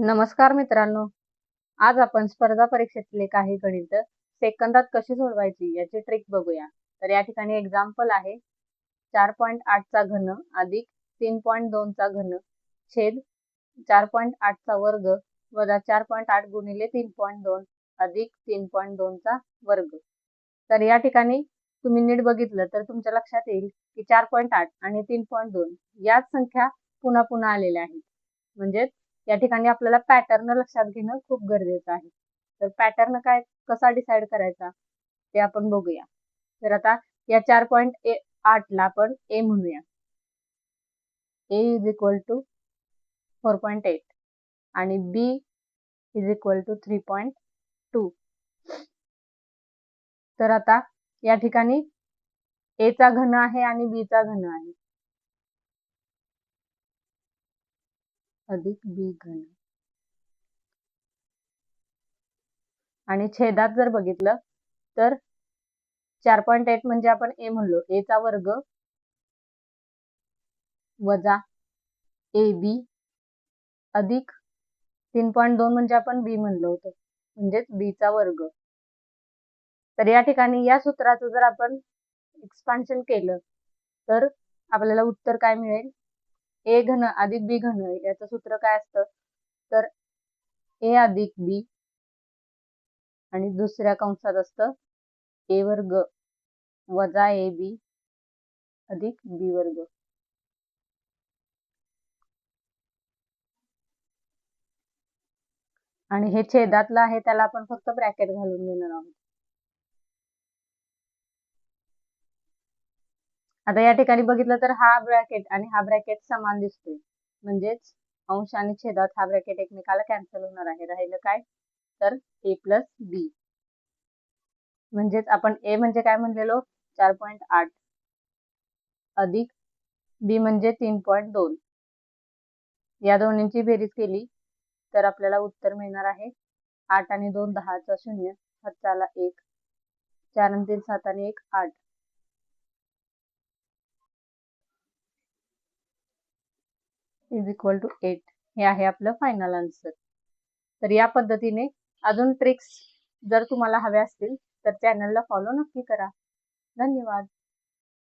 नमस्कार मित्रांनो, आज आपण स्पर्धा परीक्षेतले काही गणित सेकंदात कशी सोडवायची याची ट्रिक बघूया. तर या ठिकाणी एक्झाम्पल आहे 4.8 चा घन अधिक 3.2 चा घन छेद 4.8 चा वर्ग वजा 4.8 गुणिले 3.2 अधिक 3.2 चा वर्ग. तर या ठिकाणी तुम्ही नीट बघितलं तर तुमच्या लक्षात येईल की 4.8 आणि 3.2 याच संख्या पुन्हा पुन्हा आलेल्या आहेत. म्हणजे या ठिकाणी आपल्याला पॅटर्न लक्षात घेणं खूप गरजेचं आहे. तर पॅटर्न कसा डिसाइड करायचा ते आपण बघूया. तर आता या 4.8 ला आपण ए म्हणूया. a इज इक्वल टू 4.8 आणि b इज इक्वल टू 3.2. तर आता या ठिकाणी a चा घन आहे आणि b चा घन आहे अधिक b घन आणि छेदात जर बघितलं तर 4.8 म्हणजे आपण a म्हणलो, a चा वर्ग वजा ab अधिक 3.2 म्हणजे आपण b म्हणलो होतो, म्हणजेच b चा वर्ग. तर या ठिकाणी या सूत्राचं जर आपण एक्सपान्शन केलं तर आपल्याला उत्तर काय मिळेल? a घन अधिक b घन याचं सूत्र काय असतं? तर a अधिक b आणि दुसऱ्या कंसात असतं a वर्ग वजा ab अधिक b वर्ग. आणि हे छेदातलं आहे त्याला आपण फक्त ब्रॅकेट घालून देणार आहोत. आता या ठिकाणी बघितलं तर हा ब्रॅकेट आणि हा ब्रॅकेट समान दिसतोय, म्हणजेच अंश आणि छेदात हा ब्रॅकेट एकमेकाला कॅन्सल होणार आहे. राहिलं काय? तर a प्लस b. म्हणजेच आपण a म्हणजे काय म्हणलेलो? 4.8 अधिक b म्हणजे 3.2. या दोन्हींची बेरीज केली तर आपल्याला उत्तर मिळणार आहे 8 आणि 2 10 चा 0, 7 ला 1, 4 आणि 3 7 आणि 1 8. Is equal to 8. हे आहे आपलं फायनल आन्सर. तर या पद्धतीने अजून ट्रिक्स जर तुम्हाला हव्या असतील तर चॅनलला फॉलो नक्की करा. धन्यवाद.